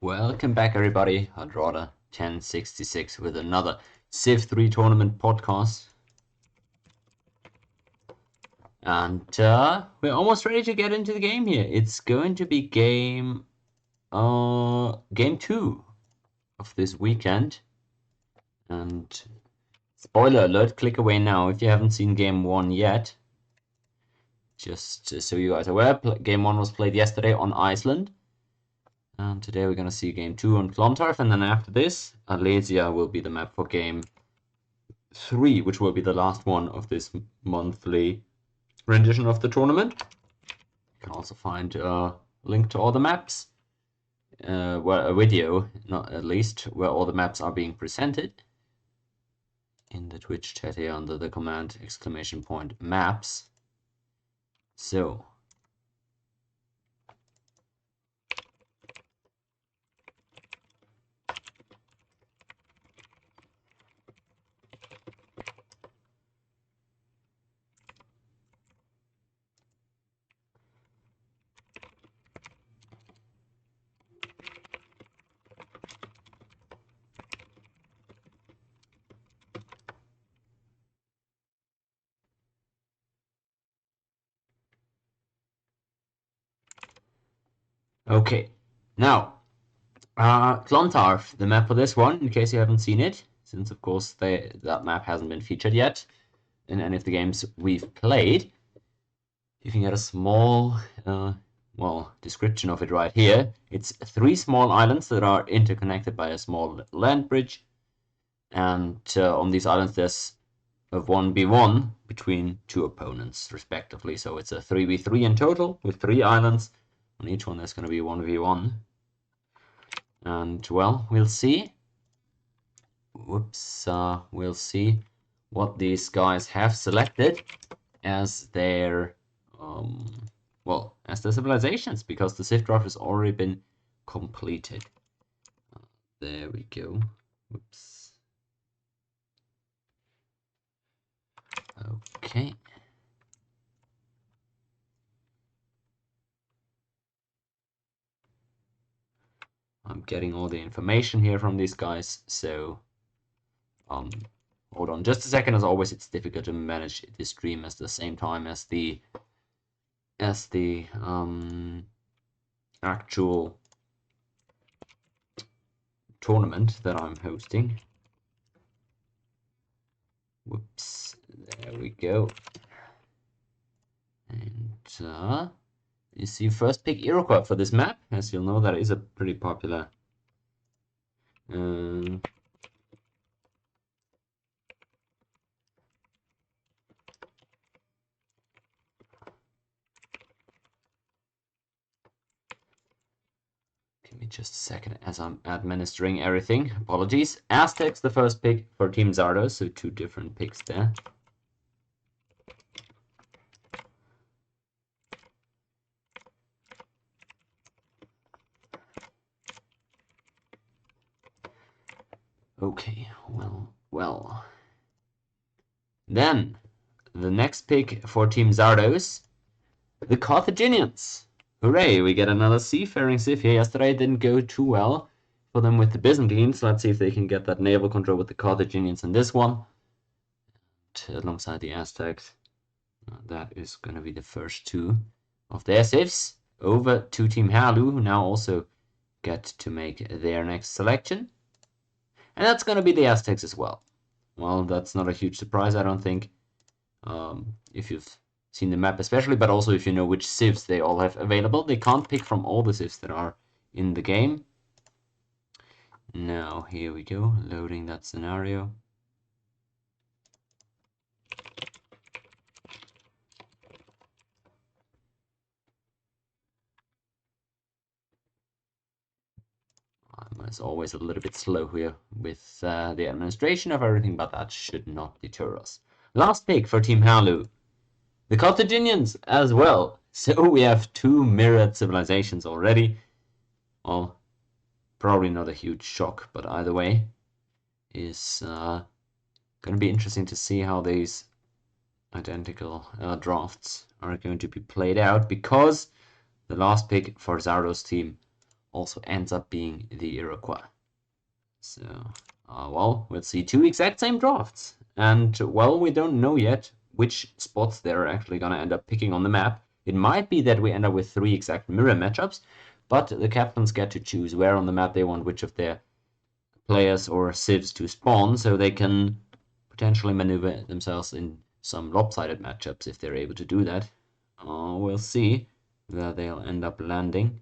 Welcome back, everybody. Hadrada 1066 with another CIV3 tournament podcast. And we're almost ready to get into the game here. It's going to be game 2 of this weekend. And spoiler alert, click away now if you haven't seen game 1 yet. Just so you guys are aware, game 1 was played yesterday on Iceland. And today we're going to see game 2 on Clontarf, and then after this, Alesia will be the map for game 3, which will be the last one of this monthly rendition of the tournament. You can also find a link to all the maps, well, a video, not at least, where all the maps are being presented in the Twitch chat here under the command !maps. So, okay, now, Clontarf, the map for this one, in case you haven't seen it, since of course that map hasn't been featured yet in any of the games we've played. You can get a small, description of it right here. It's 3 small islands that are interconnected by a small land bridge, and on these islands there's a 1v1 between 2 opponents, respectively. So it's a 3v3 in total, with 3 islands. On each one there's going to be 1v1. And, well, we'll see. We'll see what these guys have selected as their as the civilizations, because the CIV draft has already been completed. There we go. Whoops. Okay. I'm getting all the information here from these guys, so hold on just a second. As always, it's difficult to manage the stream at the same time as the actual tournament that I'm hosting. Whoops, there we go. And you see, first pick Iroquois for this map. As you'll know, that is a pretty popular Give me just a second as I'm administering everything. Apologies. Aztecs, the first pick for Team Zardos, so 2 different picks there. Okay, well. Then, the next pick for Team Zardos, the Carthaginians. Hooray, we get another seafaring civ here. Yesterday it didn't go too well for them with the Byzantines. Let's see if they can get that naval control with the Carthaginians in this one. Alongside the Aztecs. That is going to be the first 2 of their civs. Over to Team Halu, who now also get to make their next selection. And that's going to be the Aztecs as well. Well, that's not a huge surprise, I don't think. If you've seen the map especially, but also if you know which civs they all have available. They can't pick from all the civs that are in the game. Now, here we go, loading that scenario. I'm as always a little bit slow here with the administration of everything, but that should not deter us. Last pick for Team Halu. The Carthaginians as well. So we have 2 mirrored civilizations already. Well, probably not a huge shock, but either way is going to be interesting to see how these identical drafts are going to be played out, because the last pick for Zardo's team also ends up being the Iroquois. So, well, we'll see 2 exact same drafts. And, well, we don't know yet which spots they're actually going to end up picking on the map. It might be that we end up with 3 exact mirror matchups, but the captains get to choose where on the map they want which of their players or civs to spawn, so they can potentially maneuver themselves in some lopsided matchups if they're able to do that. We'll see where they'll end up landing.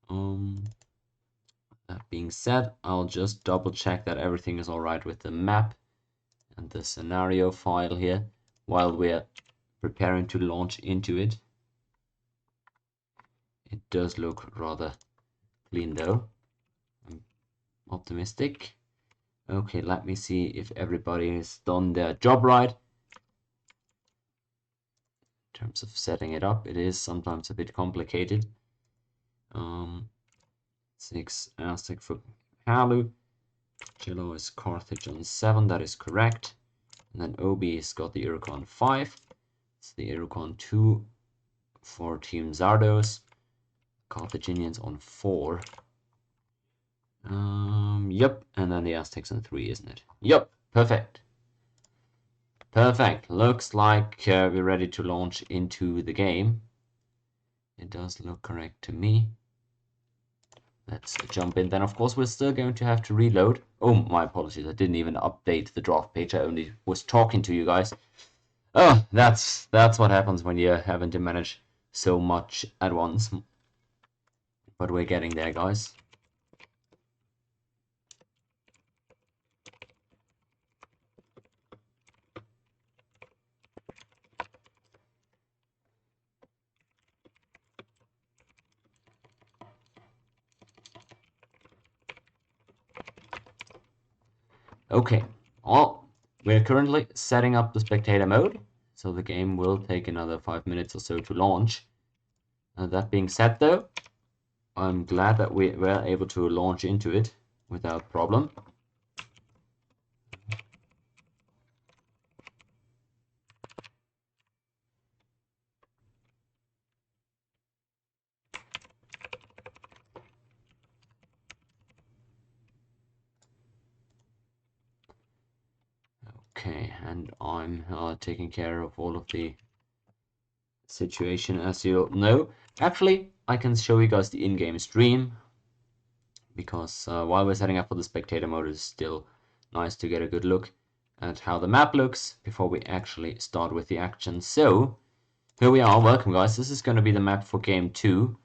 That being said, I'll just double check that everything is alright with the map and the scenario file here while we're preparing to launch into it. It does look rather clean though. I'm optimistic. Okay, let me see if everybody has done their job right. In terms of setting it up, it is sometimes a bit complicated. 6 Aztec for Halu. Jello is Carthage on 7, that is correct. And then Obi's got the Iroquois on 5. It's the Iroquois on 2 for Team Zardos. Carthaginians on 4. Yep, and then the Aztecs on 3, isn't it? Yep, perfect. Perfect. Looks like we're ready to launch into the game. It does look correct to me. Let's jump in. Then, of course, we're still going to have to reload. Oh, my apologies. I didn't even update the draft page. I only was talking to you guys. Oh, that's what happens when you're having to manage so much at once. But we're getting there, guys. Okay, well, we're currently setting up the spectator mode, so the game will take another 5 minutes or so to launch. That being said, though, I'm glad that we were able to launch into it without problem. Okay, and I'm taking care of all of the situation, as you know. Actually, I can show you guys the in-game stream, because while we're setting up for the spectator mode, it's still nice to get a good look at how the map looks before we actually start with the action. So, here we are. Welcome, guys. This is going to be the map for game 2,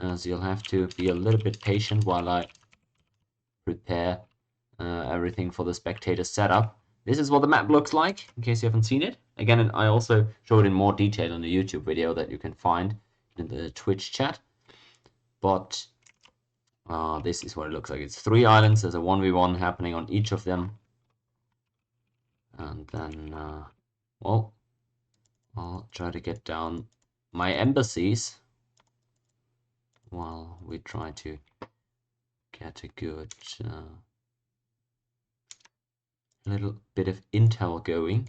as you'll have to be a little bit patient while I prepare everything for the spectator setup. This is what the map looks like, in case you haven't seen it. Again, I also show it in more detail in the YouTube video that you can find in the Twitch chat. But this is what it looks like. It's 3 islands. There's a 1v1 happening on each of them. And then, well, I'll try to get down my embassies while we try to get a good little bit of intel going.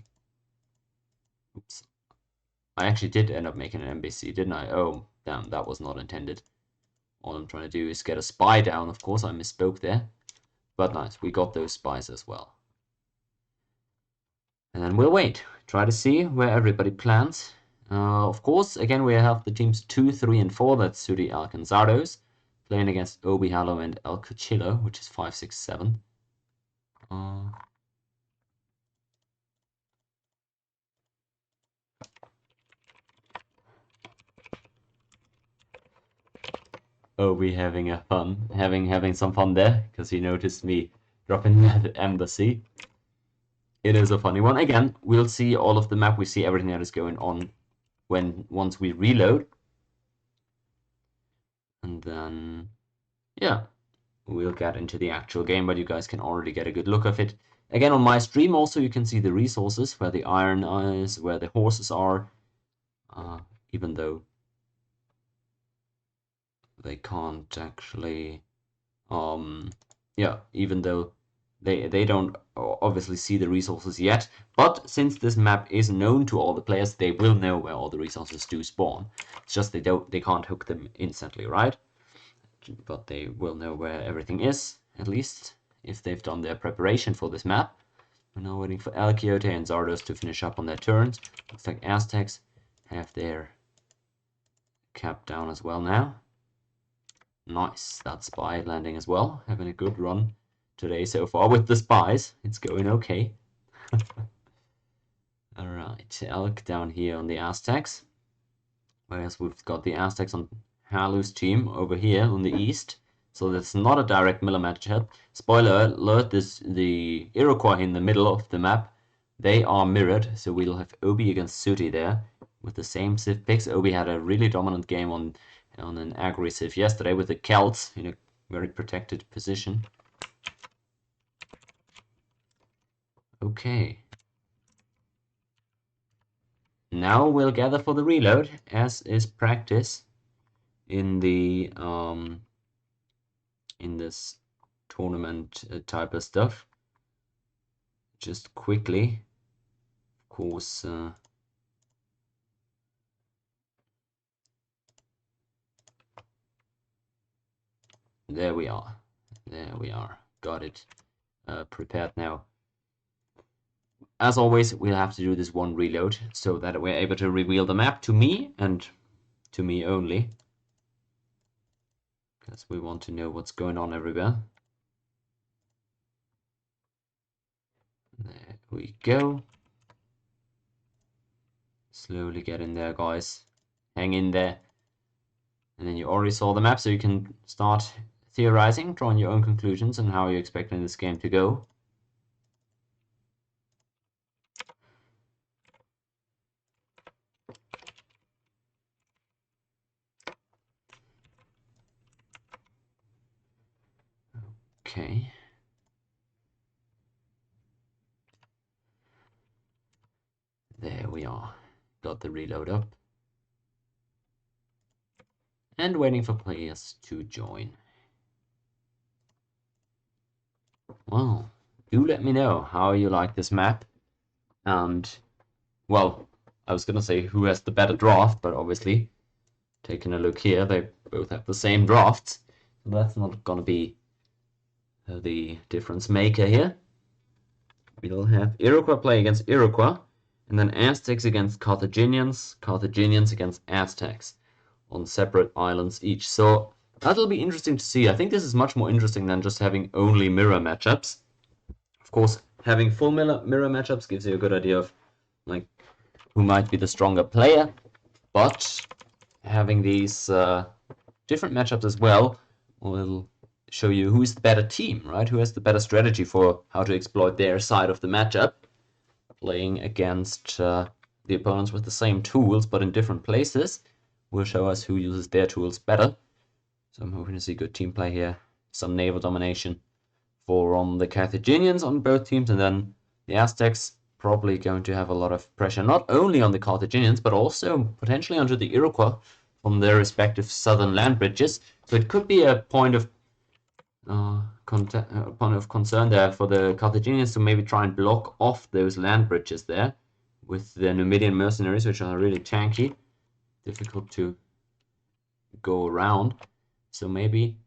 Oops. I actually did end up making an embassy, didn't I? Oh, damn, that was not intended. All I'm trying to do is get a spy down. Of course, I misspoke there. But nice, we got those spies as well. And then we'll wait. Try to see where everybody plans. Of course, again, we have the teams 2, 3, and 4. That's Sudi, Alk, and Zardos. Playing against Obi, Halo, and El Cuchillo, which is 5, 6, 7. Obi having some fun there, because he noticed me dropping that embassy. It is a funny one. Again, we'll see all of the map. We see everything that is going on once we reload. And then, yeah, we'll get into the actual game, but you guys can already get a good look of it. Again, on my stream also, you can see the resources, where the iron is, where the horses are, even though they can't actually, yeah, even though they don't obviously see the resources yet, but since this map is known to all the players, they will know where all the resources do spawn. It's just they can't hook them instantly, right? but they will know where everything is, at least, if they've done their preparation for this map. We're now waiting for El Quixote and Zardos to finish up on their turns. Looks like Aztecs have their cap down as well now. Nice, that spy landing as well. Having a good run today so far with the spies. It's going okay. Alright, Elk down here on the Aztecs. Whereas we've got the Aztecs on Halu's team over here on the east. So that's not a direct Miller matchup. Spoiler alert, the Iroquois in the middle of the map, they are mirrored. So we'll have Obi against Sooty there with the same Civ picks. Obi had a really dominant game on an Agri Civ yesterday with the Celts in a very protected position. Okay. Now we'll gather for the reload, as is practice in the in this tournament type of stuff. Just quickly, of course, there we are. There we are. Got it prepared now. As always, we'll have to do this one reload so that we're able to reveal the map to me and to me only. Because we want to know what's going on everywhere. There we go. Slowly get in there, guys. Hang in there. And then you already saw the map, so you can start theorizing, drawing your own conclusions on how you're expecting this game to go. Okay. There we are. Got the reload up. And waiting for players to join. Well, do let me know how you like this map. And, well, I was gonna say who has the better draft, but obviously, taking a look here, they both have the same drafts. So that's not gonna be the difference maker here. We'll have Iroquois play against Iroquois, and then Aztecs against Carthaginians, Carthaginians against Aztecs on separate islands each. So that'll be interesting to see. I think this is much more interesting than just having only mirror matchups. Of course, having full mirror matchups gives you a good idea of like who might be the stronger player, but having these different matchups as well will show you who's the better team, right? Who has the better strategy for how to exploit their side of the matchup. Playing against the opponents with the same tools but in different places will show us who uses their tools better. So I'm hoping to see good team play here. Some naval domination for the Carthaginians on both teams, and then the Aztecs probably going to have a lot of pressure, not only on the Carthaginians, but also potentially onto the Iroquois from their respective southern land bridges. So it could be a point of concern there for the Carthaginians to maybe try and block off those land bridges there with the Numidian mercenaries, which are really tanky, difficult to go around. So maybe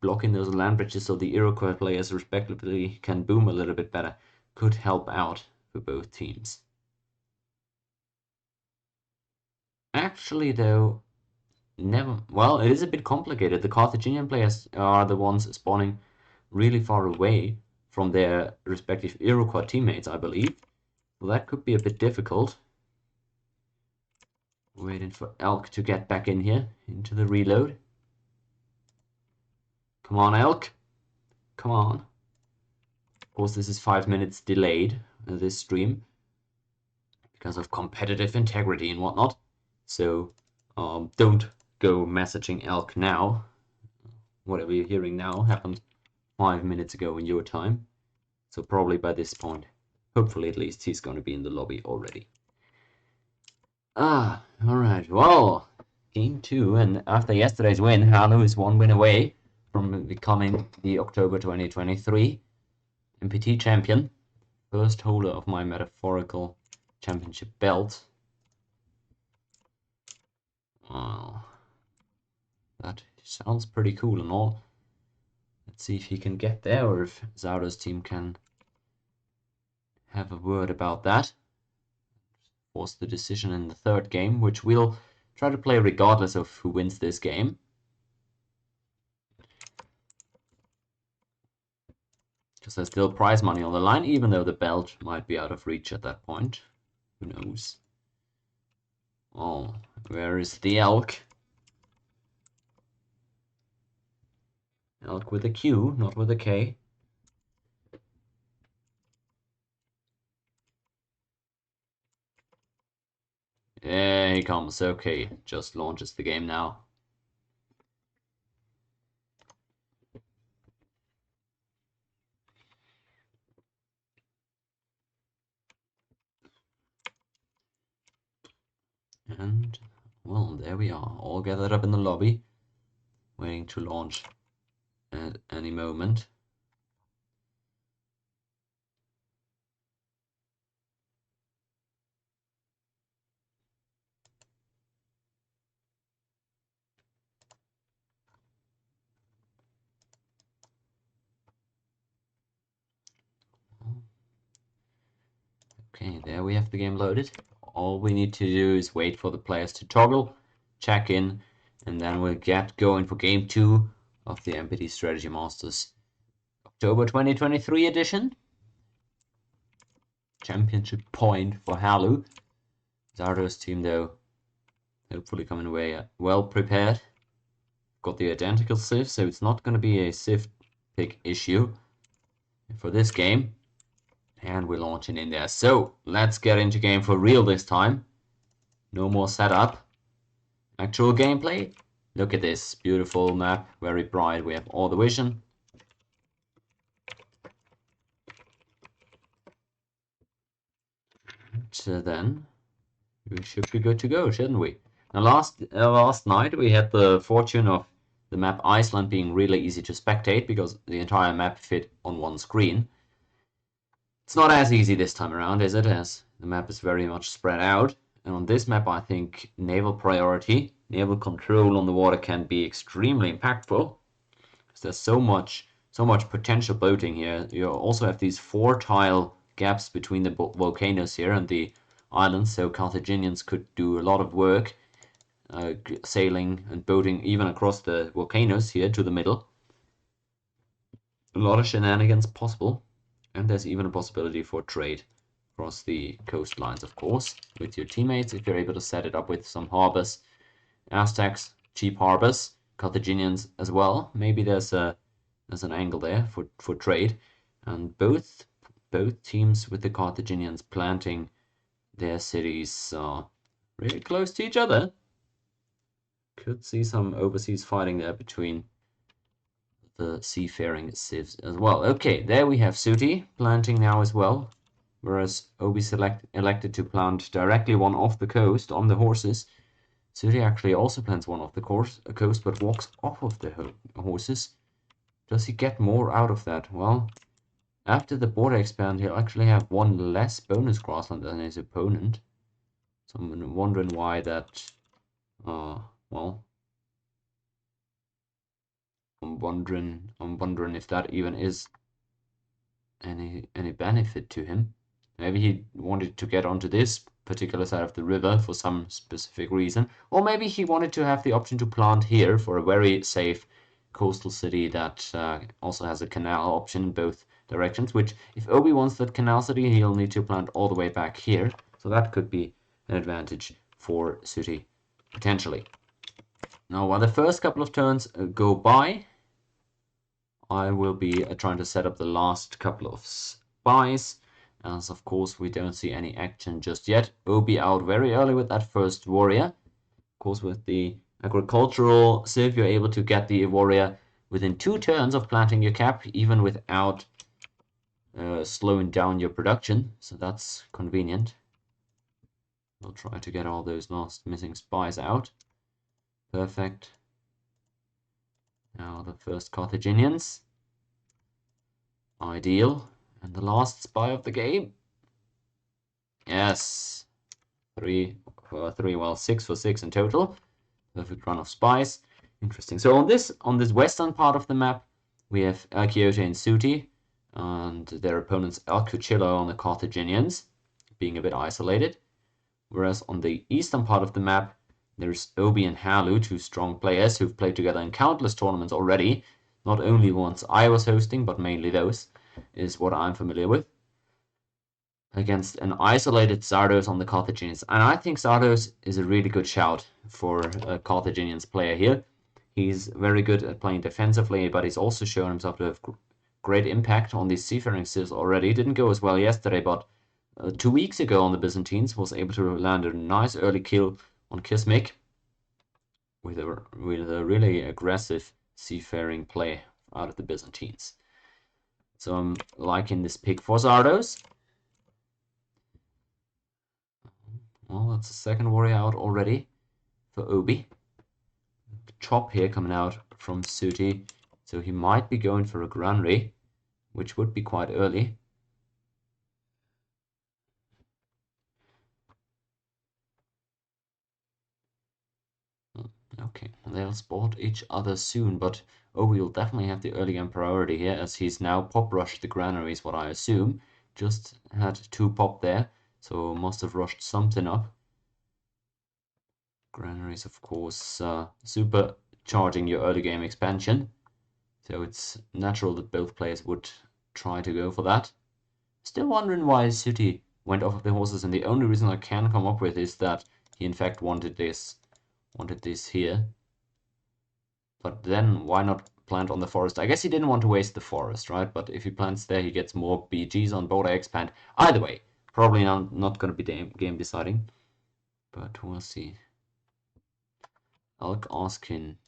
blocking those land bridges so the Iroquois players respectively can boom a little bit better could help out for both teams. Actually, though, well, it is a bit complicated. The Carthaginian players are the ones spawning really far away from their respective Iroquois teammates, I believe. So that could be a bit difficult. Waiting for Elk to get back in here, into the reload. Come on, Elk. Come on. Of course, this is 5 minutes delayed, this stream, because of competitive integrity and whatnot. So don't go messaging Elk now. Whatever you're hearing now happened 5 minutes ago in your time. So probably by this point, hopefully at least, he's going to be in the lobby already. Alright, well, game 2, and after yesterday's win, Halu is 1 win away from becoming the October 2023 MPT champion. First holder of my metaphorical championship belt. Wow. That sounds pretty cool and all. Let's see if he can get there, or if Zardo's team can have a word about that. Force the decision in the third game, which we'll try to play regardless of who wins this game. Because there's still prize money on the line, even though the belt might be out of reach at that point. Who knows? Oh, where is the elk? Elk with a Q, not with a K. There he comes. Okay, just launches the game now. And, well, there we are, all gathered up in the lobby, waiting to launch at any moment. Okay, there we have the game loaded. All we need to do is wait for the players to toggle, check in, and then we'll get going for game 2 of the MPT Strategy Masters October 2023 edition. Championship point for Halu. Zardo's team, though, hopefully coming away well prepared. Got the identical Civ, so it's not going to be a Civ pick issue for this game. And we're launching in there. So let's get into game for real this time. No more setup. Actual gameplay. Look at this beautiful map, very bright. We have all the vision. So then we should be good to go, shouldn't we? Now last night we had the fortune of the map Iceland being really easy to spectate because the entire map fit on one screen. It's not as easy this time around, is it? As the map is very much spread out. And on this map, I think naval priority, naval control on the water can be extremely impactful. Because there's so much potential boating here. You also have these 4-tile gaps between the volcanoes here and the islands, so Carthaginians could do a lot of work sailing and boating even across the volcanoes here to the middle. A lot of shenanigans possible. And there's even a possibility for trade across the coastlines, of course, with your teammates, if you're able to set it up with some harbors. Aztecs, cheap harbors, Carthaginians as well. Maybe there's an angle there for trade. And both teams with the Carthaginians planting their cities really close to each other. Could see some overseas fighting there between the seafaring civs as well. Okay, there we have Suti planting now as well, whereas Obi elected to plant directly one off the coast on the horses. Suti actually also plants one off the coast, but walks off of the horses. Does he get more out of that? Well, after the border expand, he'll actually have one less bonus grassland than his opponent. So I'm wondering why that. Well. I'm wondering if that even is any benefit to him. Maybe he wanted to get onto this particular side of the river for some specific reason, or maybe he wanted to have the option to plant here for a very safe coastal city that also has a canal option in both directions, which if Obi wants that canal city, he'll need to plant all the way back here, so that could be an advantage for Suti, potentially. Now, while the first couple of turns go by, I will be trying to set up the last couple of spies, as of course we don't see any action just yet. Obi out very early with that first warrior. Of course, with the agricultural civ, you're able to get the warrior within 2 turns of planting your cap, even without slowing down your production, so that's convenient. We'll try to get all those last missing spies out. Perfect. Now the first Carthaginians. Ideal. And the last spy of the game. Yes. 3 for 3, well, 6 for 6 in total. Perfect run of spies. Interesting. So on this western part of the map, we have El Quixote and Suti, and their opponents El Cuchillo on the Carthaginians, being a bit isolated. Whereas on the eastern part of the map, there's Obi and Halu, two strong players who've played together in countless tournaments already. Not only ones I was hosting, but mainly those, is what I'm familiar with. Against an isolated Zardos on the Carthaginians. And I think Zardos is a really good shout for a Carthaginians player here. He's very good at playing defensively, but he's also shown himself to have great impact on these seafaring cities already. Didn't go as well yesterday, but 2 weeks ago on the Byzantines was able to land a nice early kill on Kismik with a really aggressive seafaring play out of the Byzantines. So I'm liking this pick for Zardos. Well, that's the second warrior out already for Obi. Chop here coming out from Suti, so he might be going for a granary, which would be quite early. Okay, they'll spot each other soon, but Obi will definitely have the early game priority here, as he's now pop rushed the granaries, what I assume. Just had 2 pop there, so must have rushed something up. Granaries, of course, supercharging your early game expansion, so it's natural that both players would try to go for that. Still wondering why Suti went off of the horses, and the only reason I can come up with is that he in fact wanted this here. But then why not plant on the forest? I guess he didn't want to waste the forest, right? But if he plants there, he gets more BGs on board. I expand. Either way, probably not going to be game deciding, but we'll see. Elk Askin.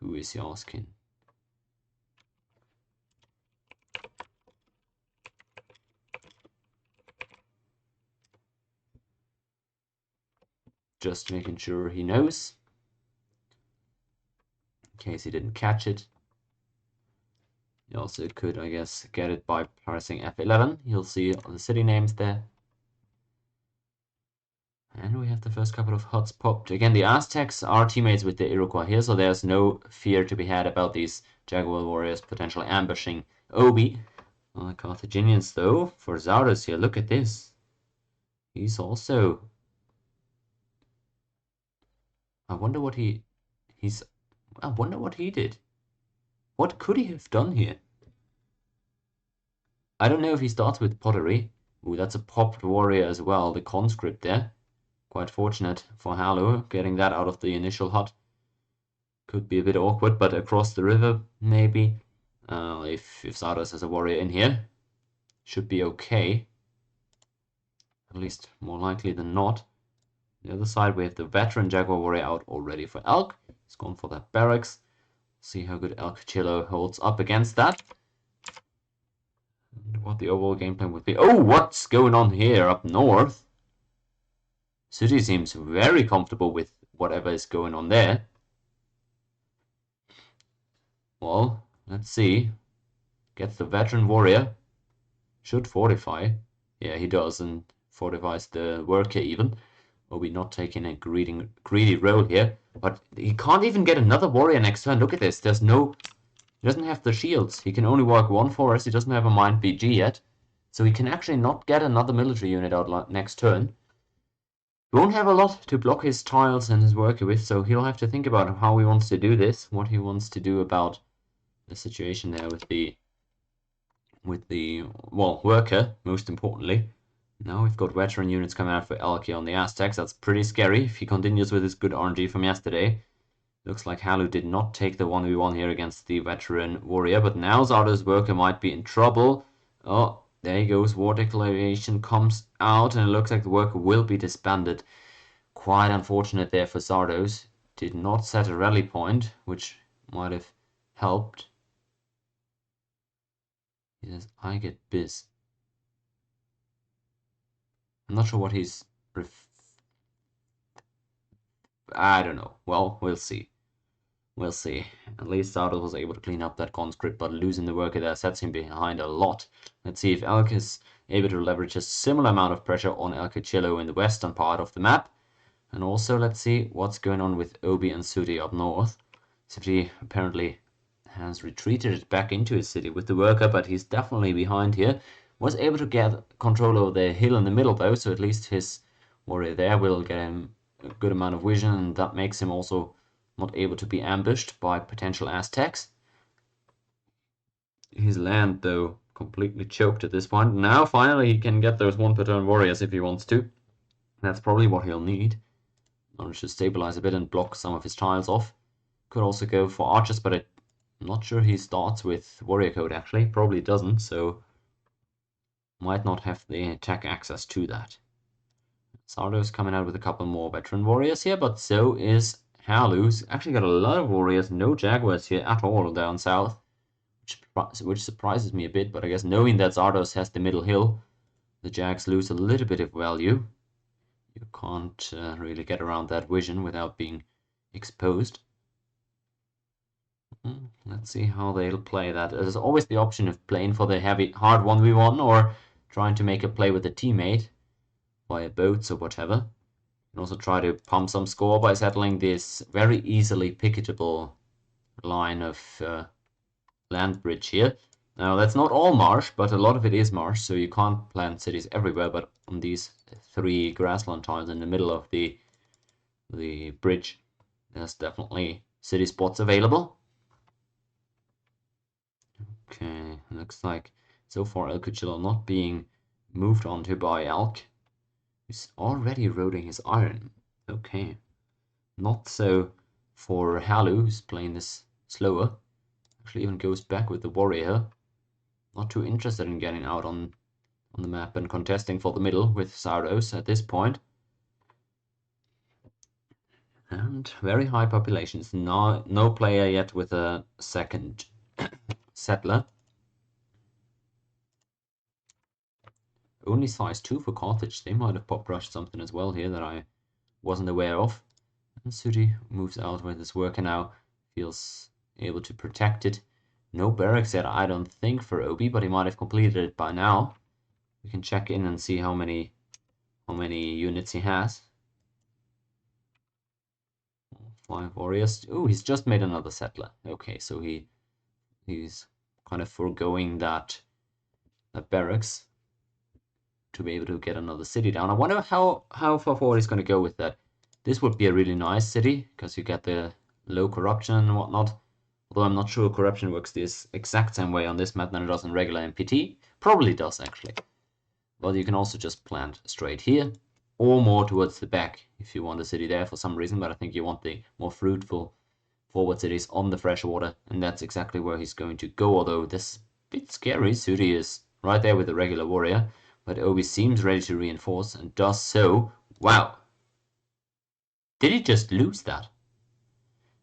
Who is he asking? Just making sure he knows, in case he didn't catch it. You also could, I guess, get it by pressing F11. You'll see the city names there. And we have the first couple of huts popped. Again, the Aztecs are teammates with the Iroquois here, so there's no fear to be had about these Jaguar warriors potentially ambushing Obi. The Carthaginians, though, for Zardos here, look at this. He's also... I wonder what he did. What could he have done here? I don't know if he starts with pottery. Ooh, that's a popped warrior as well, the conscript there. Quite fortunate for Halu, getting that out of the initial hut. Could be a bit awkward, but across the river, maybe. If Zardos has a warrior in here, should be okay. At least more likely than not. The other side, we have the veteran Jaguar warrior out already for Elk. He's gone for that barracks. See how good El Cuchillo holds up against that. And what the overall game plan would be. Oh, what's going on here up north? City seems very comfortable with whatever is going on there. Well, let's see. Gets the veteran warrior. Should fortify. Yeah, he does, and fortifies the worker even. Obi not taking a greedy role here. But he can't even get another warrior next turn. Look at this. There's no... He doesn't have the shields. He can only work 1 forest. He doesn't have a Mind BG yet. So he can actually not get another military unit out next turn. He won't have a lot to block his tiles and his worker with, so he'll have to think about how he wants to do this. What he wants to do about the situation there with the worker, most importantly. Now we've got veteran units coming out for Elki on the Aztecs. That's pretty scary if he continues with his good RNG from yesterday. Looks like Halu did not take the 1v1 here against the veteran warrior, but now Zardo's worker might be in trouble. Oh, there he goes. War declaration comes out, and it looks like the worker will be disbanded. Quite unfortunate there for Zardos. Did not set a rally point, which might have helped. He says, I get biz. I'm not sure what he's... I don't know. Well, we'll see. We'll see. At least Zardos was able to clean up that conscript, but losing the worker there sets him behind a lot. Let's see if Elk is able to leverage a similar amount of pressure on El Cuchillo in the western part of the map. And also, let's see what's going on with Obi and Sudi up north. Sudi apparently has retreated back into his city with the worker, but he's definitely behind here. Was able to get control over the hill in the middle though, so at least his warrior there will get him a good amount of vision, and that makes him also not able to be ambushed by potential Aztecs. His land, though, completely choked at this point. Now, finally, he can get those one-per-turn warriors if he wants to. That's probably what he'll need. Manage to stabilize a bit and block some of his tiles off. Could also go for archers, but I'm not sure he starts with warrior code, actually. Probably doesn't, so might not have the attack access to that. Sardo's coming out with a couple more veteran warriors here, but so is Halu's. Actually got a lot of warriors, no jaguars here at all down south, which surprises me a bit, but I guess knowing that Zardos has the middle hill, the Jags lose a little bit of value. You can't really get around that vision without being exposed. Let's see how they'll play that. There's always the option of playing for the hard 1v1 or trying to make a play with a teammate via boats or whatever. You can also try to pump some score by settling this very easily picketable line of land bridge here. Now that's not all marsh, but a lot of it is marsh, so you can't plant cities everywhere, but on these 3 grassland tiles in the middle of the bridge, there's definitely city spots available. Okay, looks like so far El Cuchillo not being moved onto by Elk. He's already eroding his iron. Okay. Not so for Halu, who's playing this slower. Actually even goes back with the warrior. Not too interested in getting out on the map and contesting for the middle with Zardos at this point. And very high populations. No player yet with a second settler. Only size 2 for Carthage. They might have pop rushed something as well here that I wasn't aware of. And Sudi moves out with his worker now. Feels able to protect it. No barracks yet, I don't think, for Obi, but he might have completed it by now. We can check in and see how many units he has. 5 warriors. Oh, he's just made another settler. Okay, so he's kind of foregoing that barracks to be able to get another city down. I wonder how far forward he's going to go with that. This would be a really nice city because you get the low corruption and whatnot. Although I'm not sure corruption works this exact same way on this map than it does in regular MPT. Probably does, actually. But you can also just plant straight here, or more towards the back if you want a city there for some reason, but I think you want the more fruitful forward cities on the freshwater, and that's exactly where he's going to go, although this is a bit scary. Sudi is right there with the regular warrior, but Obi seems ready to reinforce, and does so. Wow! Did he just lose that?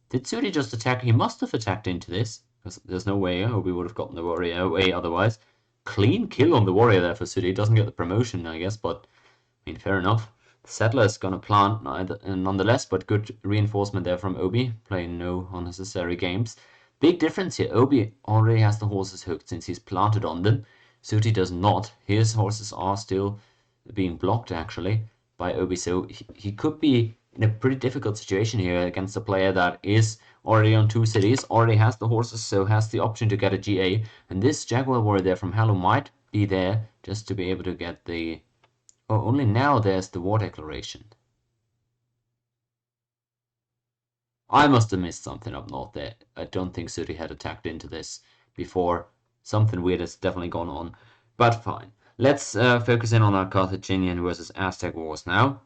Did Sudi just attack? He must have attacked into this, because there's no way Obi would have gotten the warrior away otherwise. Clean kill on the warrior there for Sudi. Doesn't get the promotion, I guess, but I mean, fair enough. The settler is gonna plant nonetheless, but good reinforcement there from Obi, playing no unnecessary games. Big difference here. Obi already has the horses hooked since he's planted on them. Sudi does not. His horses are still being blocked, actually, by Obi, so he could be in a pretty difficult situation here against a player that is already on 2 cities, already has the horses, so has the option to get a GA. And this Jaguar warrior there from Halu might be there just to be able to get the... Oh, only now there's the war declaration. I must have missed something up north there. I don't think Sudi had attacked into this before. Something weird has definitely gone on, but fine. Let's focus in on our Carthaginian versus Aztec wars now.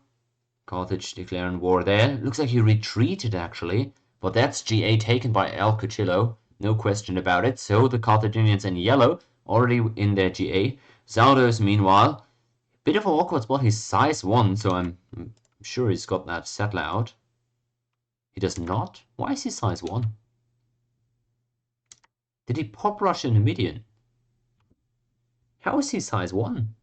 Carthage declaring war there. Looks like he retreated, actually. But that's GA taken by El Cuchillo. No question about it. So the Carthaginians in yellow already in their GA. Zardos, meanwhile, bit of an awkward spot. He's size 1, so I'm sure he's got that settler out. He does not? Why is he size 1? Did he pop rush a Numidian? How is he size 1?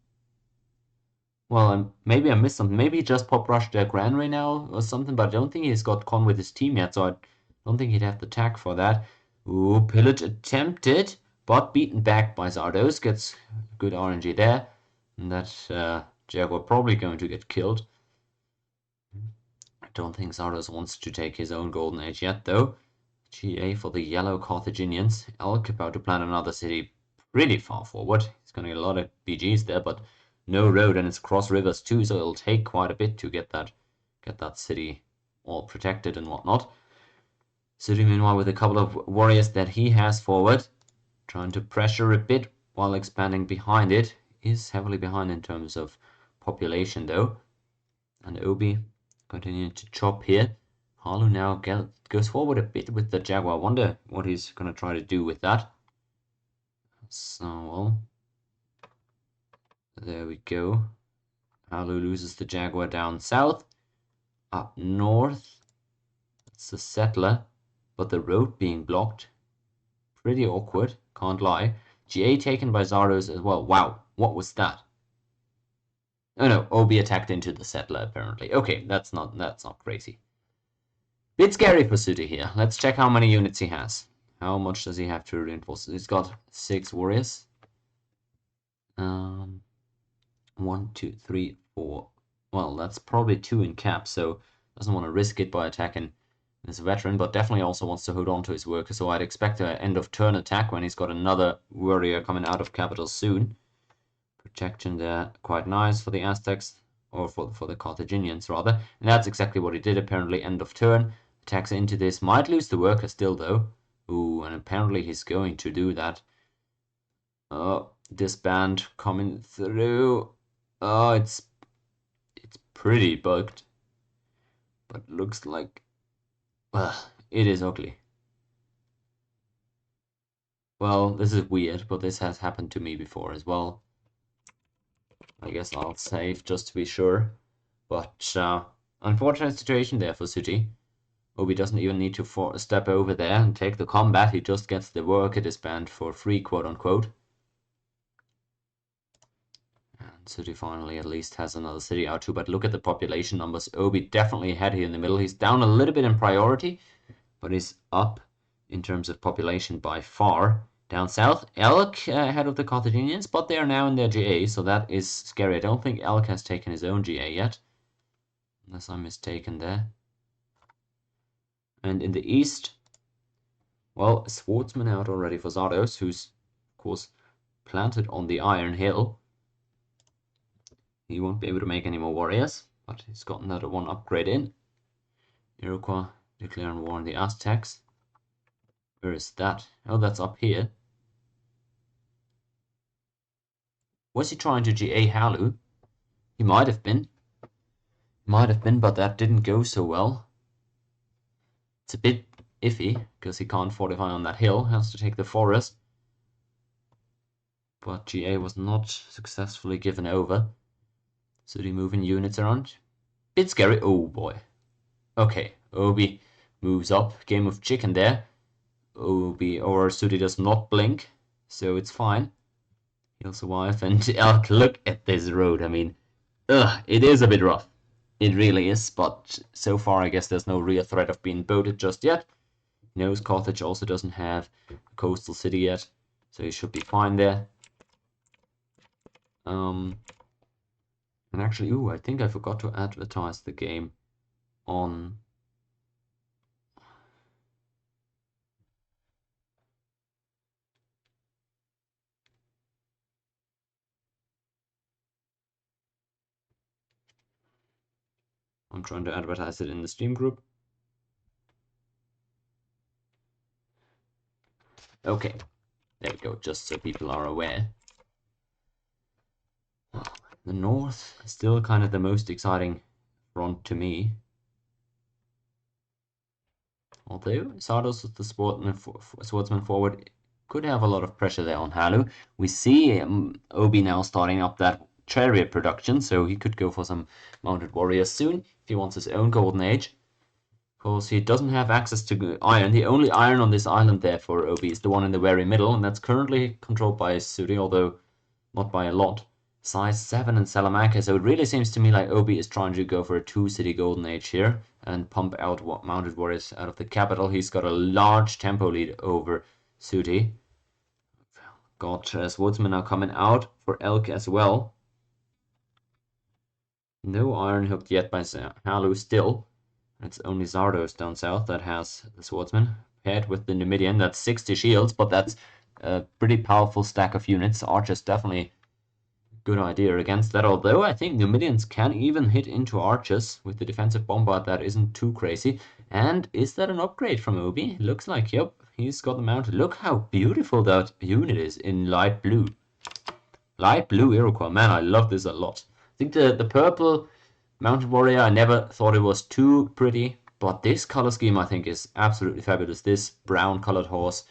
Well, maybe I missed something. Maybe he just pop rushed their granary now or something, but I don't think he's got con with his team yet, so I don't think he'd have the tag for that. Ooh, pillage attempted, but beaten back by Zardos. Gets good RNG there. And that Jaguar probably going to get killed. I don't think Zardos wants to take his own golden age yet, though. GA for the yellow Carthaginians. Elk about to plant another city pretty far forward. He's going to get a lot of BGs there, but no road, and it's cross rivers too, so it'll take quite a bit to get that city all protected and whatnot. Sudi, meanwhile, with a couple of warriors that he has forward, trying to pressure a bit while expanding behind it. Is heavily behind in terms of population, though. And Obi continuing to chop here. Harlu now goes forward a bit with the Jaguar. Wonder what he's going to try to do with that. So, well, there we go. Harlu loses the Jaguar down south. Up north, it's the settler, but the road being blocked. Pretty awkward, can't lie. GA taken by Zardos as well. Wow, what was that? Oh no, Obi attacked into the settler apparently. Okay, that's not crazy. Bit scary for Sudi here. Let's check how many units he has. How much does he have to reinforce? He's got 6 warriors. 1, 2, 3, 4. Well, that's probably 2 in cap, so doesn't want to risk it by attacking this veteran, but definitely also wants to hold on to his worker. So I'd expect an end of turn attack when he's got another warrior coming out of capital soon. Protection there, quite nice for the Aztecs, or for the Carthaginians rather. And that's exactly what he did apparently. End of turn. Attacks into this. Might lose the worker still though. Ooh, and apparently he's going to do that. Oh, disband coming through. Oh, it's pretty bugged. But looks like, well, it is ugly. Well, this is weird, but this has happened to me before as well. I guess I'll save just to be sure. But unfortunate situation there for Suji. Obi doesn't even need to step over there and take the combat. He just gets the worker disband for free, quote unquote. And Suji finally at least has another city out too. But look at the population numbers. Obi definitely ahead here in the middle. He's down a little bit in priority, but he's up in terms of population by far. Down south, Elk ahead of the Carthaginians, but they are now in their GA, so that is scary. I don't think Elk has taken his own GA yet, unless I'm mistaken there. And in the east, well, Swordsman out already for Zardos, who's, of course, planted on the Iron Hill. He won't be able to make any more warriors, but he's got another one upgrade in. Iroquois declaring war on the Aztecs. Where is that? Oh, that's up here. Was he trying to GA Halu? He might have been. But that didn't go so well. It's a bit iffy, because he can't fortify on that hill, has to take the forest. But GA was not successfully given over. So they're moving units around. Bit scary. Oh boy. Okay, Obi moves up. Game of chicken there. Obi or Sudi does not blink, so it's fine. He'll survive. And Elk, look at this road. I mean, it is a bit rough. It really is, but so far I guess there's no real threat of being boated just yet. He knows Carthage also doesn't have a coastal city yet, so he should be fine there. And actually, I think I forgot to advertise the game on... I'm trying to advertise it in the Steam group. Okay, there we go, just so people are aware. The north is still kind of the most exciting front to me. Although Zardos with the swordsman forward could have a lot of pressure there on Halu. We see Obi now starting up that chariot production, so he could go for some mounted warriors soon if he wants his own golden age. Of course, he doesn't have access to iron. The only iron on this island there for Obi is the one in the very middle, and that's currently controlled by Sudi, although not by a lot. Size 7 in Salamanca, so it really seems to me like Obi is trying to go for a 2-city golden age here and pump out mounted warriors out of the capital. He's got a large tempo lead over Sudi. Got Swordsman now coming out for Elk as well. No iron hooked yet by Halu still. It's only Zardos down south that has the swordsman. Paired with the Numidian, that's 60 shields, but that's a pretty powerful stack of units. Archers definitely good idea against that, although I think Numidians can even hit into archers with the defensive bombard that isn't too crazy. And is that an upgrade from Obi? Looks like, yep, he's got the mounted. Look how beautiful that unit is in light blue. Light blue Iroquois, man, I love this a lot. I think the purple mounted warrior, I never thought it was too pretty, but this color scheme I think is absolutely fabulous. This brown colored horse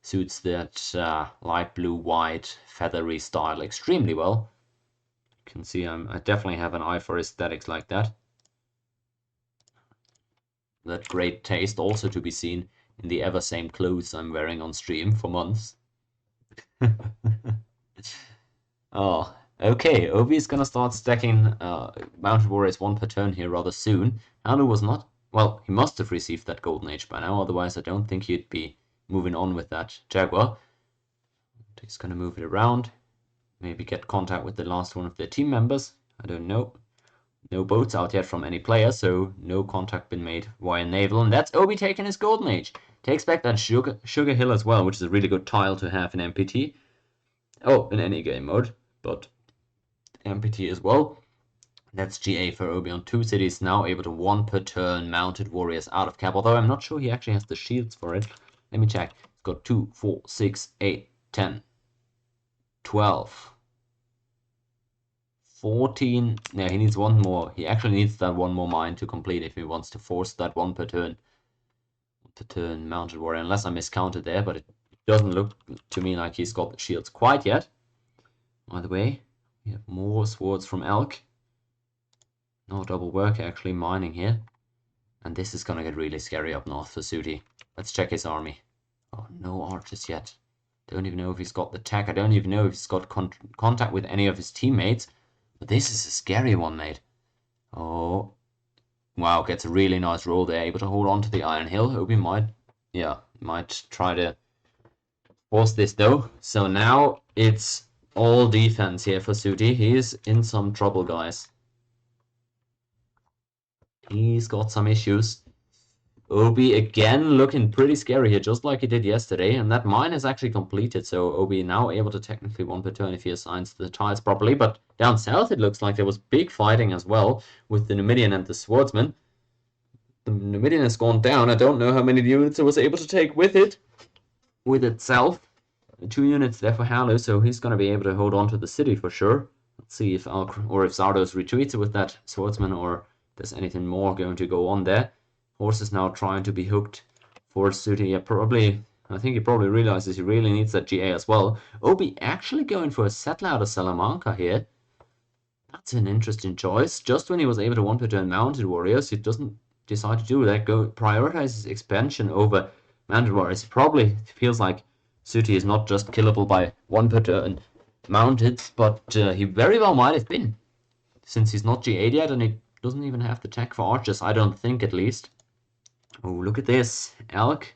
suits that light blue white feathery style extremely well. You can see I definitely have an eye for aesthetics like that. That great taste also to be seen in the ever same clothes I'm wearing on stream for months. Oh, okay. Obi is gonna start stacking mounted warriors one per turn here rather soon. Halu was not. Well, he must have received that golden age by now, otherwise I don't think he'd be moving on with that jaguar. He's gonna move it around. Maybe get contact with the last one of their team members. I don't know. No boats out yet from any player, so no contact been made via naval. And that's Obi taking his golden age. Takes back that Sugar Hill as well, which is a really good tile to have in MPT. Oh, in any game mode, but MPT as well. That's GA for Obi on 2 cities, now able to 1 per turn mounted warriors out of cap, although I'm not sure he actually has the shields for it. Let me check. He's got 2, 4, 6, 8, 10, 12, 14. Yeah, he needs one more. He actually needs that one more mine to complete if he wants to force that 1 per turn. Mounted warrior, unless I miscounted there, but it doesn't look to me like he's got the shields quite yet. By the way, we have more swords from Elk. No double work actually mining here. And this is gonna get really scary up north for Sooty. Let's check his army. Oh, no archers yet. Don't even know if he's got the tech. I don't even know if he's got contact with any of his teammates. But this is a scary one, mate. Oh. Wow, gets a really nice roll there. Able to hold on to the Iron Hill. Hope he might try to force this though. So now it's all defense here for Sooty. He's in some trouble, guys. He's got some issues. Obi again looking pretty scary here, just like he did yesterday. And that mine is actually completed, so Obi now able to technically 1 per turn if he assigns the tiles properly. But down south it looks like there was big fighting as well with the Numidian and the Swordsman. The Numidian has gone down. I don't know how many units it was able to take with itself. 2 units there for Halu, so he's going to be able to hold on to the city for sure. Let's see if Zardos retreats with that Swordsman, or there's anything more going to go on there. Horse is now trying to be hooked for Sooty. Yeah, probably. I think he probably realizes he really needs that GA as well. Obi actually going for a settler out of Salamanca here. That's an interesting choice. Just when he was able to 1 per turn mounted warriors, he doesn't decide to do that. Prioritize his expansion over mounted warriors. It probably feels like Sooty is not just killable by 1 per turn mounted, but he very well might have been, since he's not GA'd yet and he doesn't even have the tech for archers, I don't think, at least. Oh, look at this. Elk.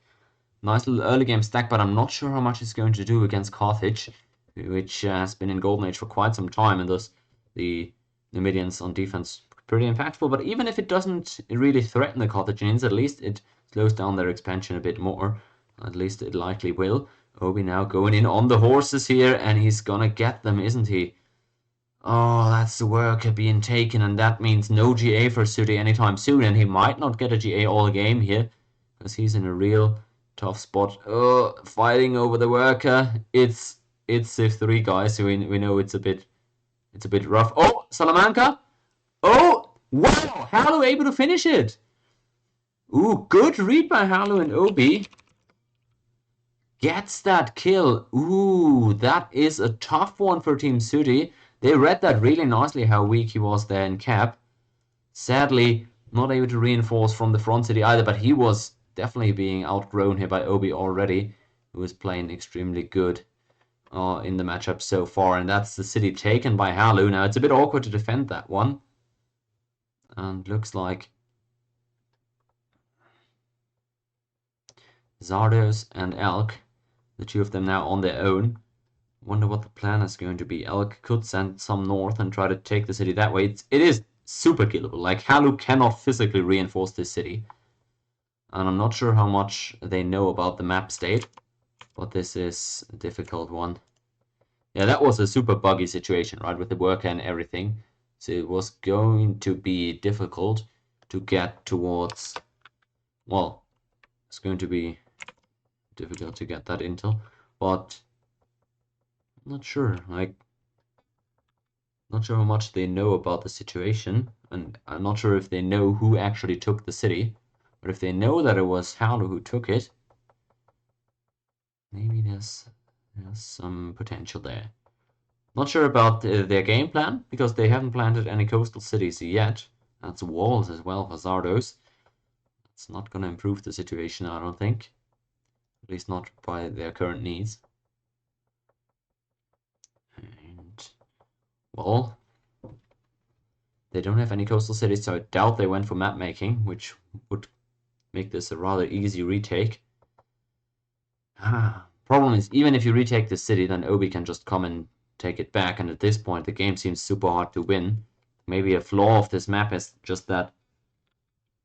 Nice little early game stack, but I'm not sure how much it's going to do against Carthage, which has been in Golden Age for quite some time, and thus the Numidians on defense pretty impactful. But even if it doesn't really threaten the Carthaginians, at least it slows down their expansion a bit more. At least it likely will. Obi now going in on the horses here, and he's gonna get them, isn't he? Oh, that's the worker being taken, and that means no GA for Sooty anytime soon, and he might not get a GA all game here, because he's in a real tough spot. Oh, fighting over the worker. It's CIV3, guys, so we know it's a bit rough. Oh, Salamanca. Oh, wow, Halu able to finish it. Ooh, good read by Halu and Obi. Gets that kill. Ooh, that is a tough one for Team Sooty. They read that really nicely, how weak he was there in cap. Sadly, not able to reinforce from the front city either, but he was definitely being outgrown here by Obi already, who was playing extremely good in the matchup so far. And that's the city taken by Halu. Now, it's a bit awkward to defend that one. And looks like Zardos and Elk, the 2 of them now on their own. Wonder what the plan is going to be. Elk could send some north and try to take the city that way. It is super killable. Like, Halu cannot physically reinforce this city. And I'm not sure how much they know about the map state, but this is a difficult one. Yeah, that was a super buggy situation, right, with the worker and everything. So it was going to be difficult to get towards, well, it's going to be difficult to get that intel, but I'm not sure, like, not sure how much they know about the situation, and I'm not sure if they know who actually took the city, but if they know that it was Halu who took it, maybe there's some potential there. Not sure about their game plan, because they haven't planted any coastal cities yet. That's walls as well for Zardos. It's not going to improve the situation, I don't think. At least not by their current needs. And, well, they don't have any coastal cities, so I doubt they went for map making, which would make this a rather easy retake. Problem is, even if you retake the city, then Obi can just come and take it back, and at this point the game seems super hard to win. Maybe a flaw of this map is just that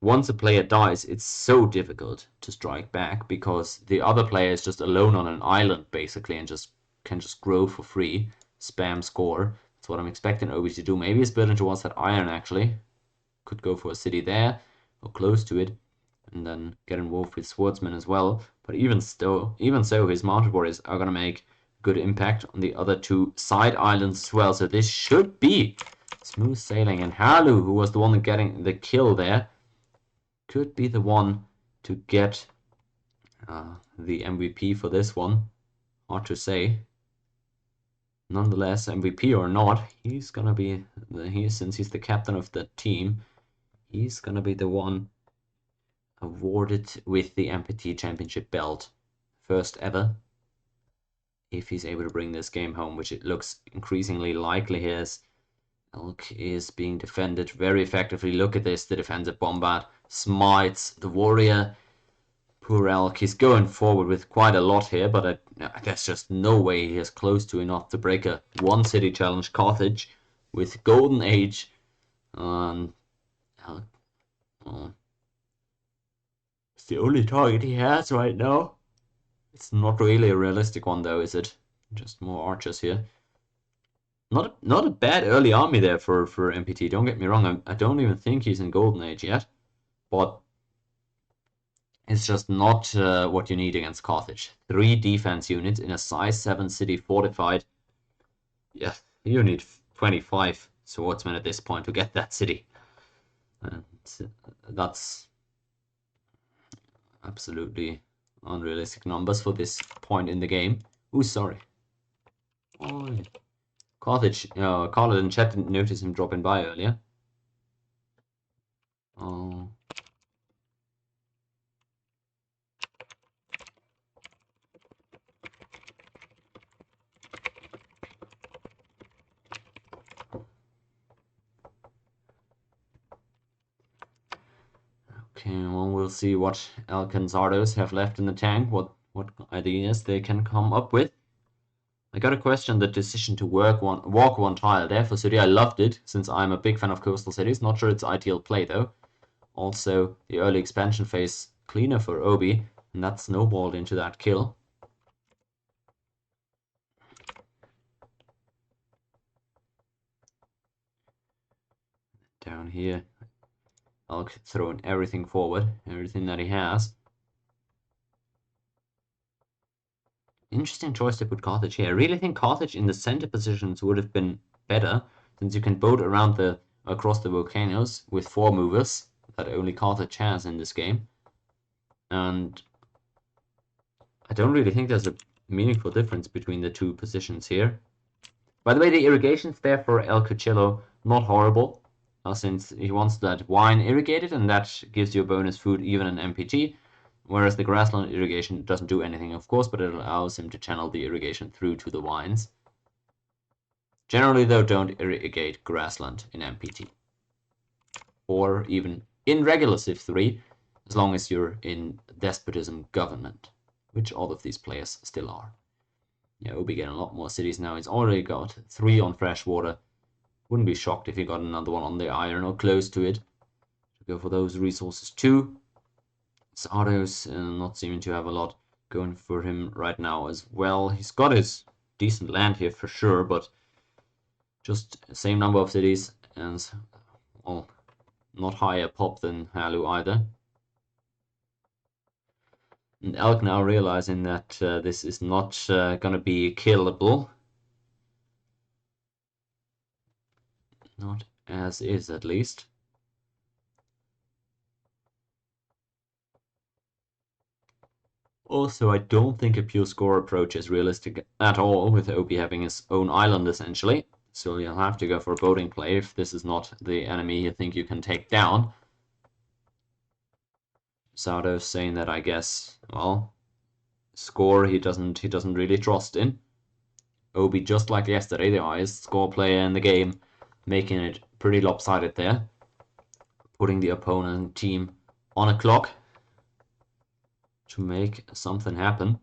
once a player dies, it's so difficult to strike back because the other player is just alone on an island basically and can just grow for free, spam score. That's what I'm expecting Obi to do. Maybe he's building towards that iron actually. Could go for a city there or close to it, and then get involved with swordsmen as well. But even so, his mounted warriors are gonna make good impact on the other two side islands as well. So this should be smooth sailing. And Halu, who was the one getting the kill there, could be the one to get the MVP for this one. Hard to say. Nonetheless, MVP or not, he's gonna be since he's the captain of the team, he's gonna be the one awarded with the MPT championship belt, first ever, if he's able to bring this game home, which it looks increasingly likely he is. Elk is being defended very effectively. Look at this, the defensive bombard smites the warrior. Poor Elk, he's going forward with quite a lot here, but there's just no way he is close to enough to break a one city challenge. Carthage with Golden Age. Elk, well, it's the only target he has right now. It's not really a realistic one though, is it? Just more archers here. Not a bad early army there for MPT, don't get me wrong. I don't even think he's in Golden Age yet, but it's just not what you need against Carthage. 3 defense units in a size 7 city fortified. Yeah, you need 25 swordsmen at this point to get that city. And that's absolutely unrealistic numbers for this point in the game. Ooh, sorry. Oh, yeah. Carthage, Carla in chat didn't notice him dropping by earlier. Oh. Okay, well, we'll see what Alcanzardos have left in the tank, what ideas they can come up with. I got to question the decision to walk one tile there for city. I loved it, since I'm a big fan of coastal cities. Not sure it's ideal play, though. Also, the early expansion phase cleaner for Obi, and that snowballed into that kill. Down here, Elk throwing everything forward, everything that he has. Interesting choice to put Carthage here. I really think Carthage in the center positions would have been better, since you can boat around across the volcanoes with 4 movers that only Carthage has in this game. And I don't really think there's a meaningful difference between the 2 positions here. By the way, the irrigation's there for El Cuchillo, not horrible, since he wants that wine irrigated, and that gives you a bonus food even in MPT, whereas the grassland irrigation doesn't do anything, of course, but it allows him to channel the irrigation through to the wines. Generally, though, don't irrigate grassland in MPT, or even in regular CIV3, as long as you're in despotism government, which all of these players still are. Yeah, Obi getting a lot more cities now. He's already got 3 on freshwater. Wouldn't be shocked if he got another one on the iron or close to it. Go for those resources too. Zardo's not seeming to have a lot going for him right now as well. He's got his decent land here for sure, but just same number of cities and, well, not higher pop than Halu either. And Elk now realizing that this is not gonna be killable. Not as is, at least. Also, I don't think a pure score approach is realistic at all, with Obi having his own island essentially. So you'll have to go for a boating play if this is not the enemy you think you can take down. Sardo's saying that, I guess, well, score he doesn't really trust in. Obi, just like yesterday, the highest score player in the game, making it pretty lopsided there, putting the opponent team on a clock to make something happen.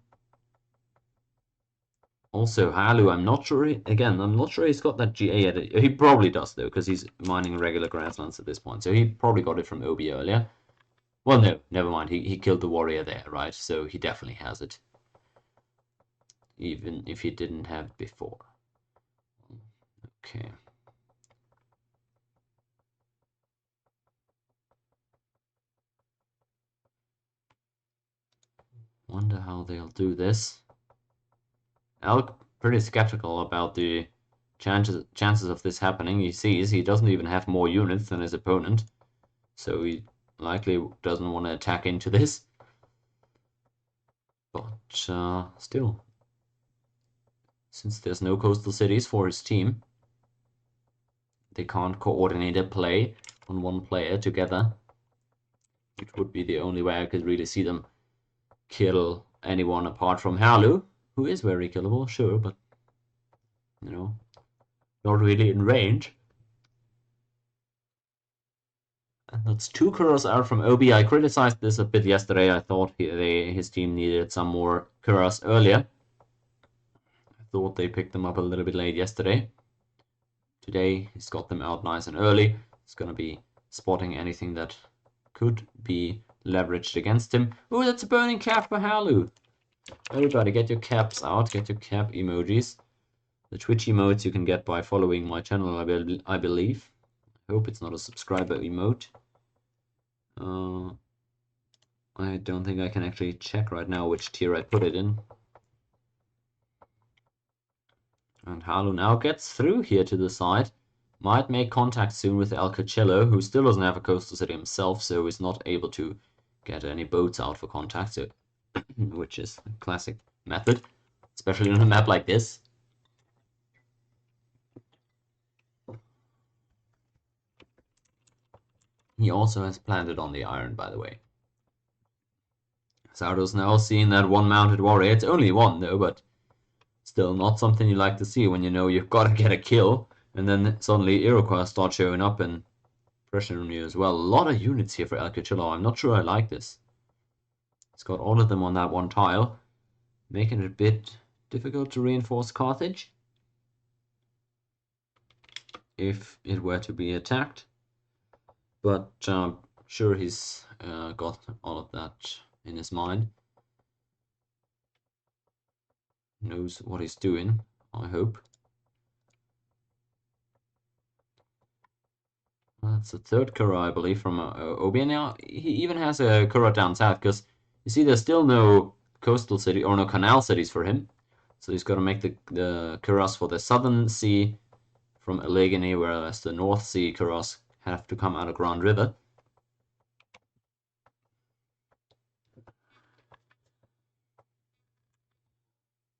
Also, Halu, I'm not sure he's got that GA yet. He probably does, though, because he's mining regular grasslands at this point. So he probably got it from Obi earlier. Well, no, never mind. He killed the warrior there, right? So he definitely has it. Even if he didn't have it before. Okay. Wonder how they'll do this. Elk pretty skeptical about the chances of this happening. He sees he doesn't even have more units than his opponent, so he likely doesn't want to attack into this. But still, since there's no coastal cities for his team, they can't coordinate a play on one player together, which would be the only way I could really see them kill anyone apart from Halu, who is very killable, sure, but, you know, not really in range. And that's 2 Kuros out from Obi. I criticized this a bit yesterday. I thought his team needed some more Kuros earlier. I thought they picked them up a little bit late yesterday. Today, he's got them out nice and early. He's going to be spotting anything that could be leveraged against him. Oh, that's a burning cap for Halu. Everybody, get your caps out. Get your cap emojis. The Twitch emotes you can get by following my channel, I believe. I hope it's not a subscriber emote. I don't think I can actually check right now which tier I put it in. And Halu now gets through here to the side. Might make contact soon with El Coachella, who still doesn't have a coastal city himself, so is not able to get any boats out for contact, so which is a classic method, especially on a map like this. He also has planted on the iron, by the way. Sardo's now seeing that one mounted warrior. It's only one, though, but still not something you like to see when you know you've got to get a kill, and then suddenly Iroquois start showing up and pressuring you as well. A lot of units here for El Coachella. I'm not sure I like this. It's got all of them on that one tile, making it a bit difficult to reinforce Carthage if it were to be attacked. But sure, he's got all of that in his mind. Knows what he's doing, I hope. That's the third Kura, I believe, from Obi. And now he even has a Kura down south, because you see there's still no coastal city, or no canal cities for him. So he's got to make the Kuras for the southern sea from Allegheny, whereas the North Sea Kuras have to come out of Grand River.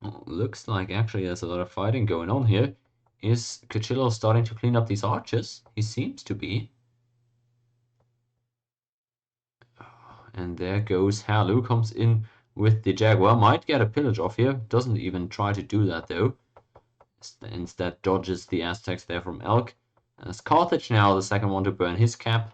Well, looks like actually there's a lot of fighting going on here. Is Cuchillo starting to clean up these archers? He seems to be. And there goes Halu, comes in with the Jaguar. Might get a pillage off here. Doesn't even try to do that though. Instead dodges the Aztecs there from Elk. As Carthage now the second one to burn his cap.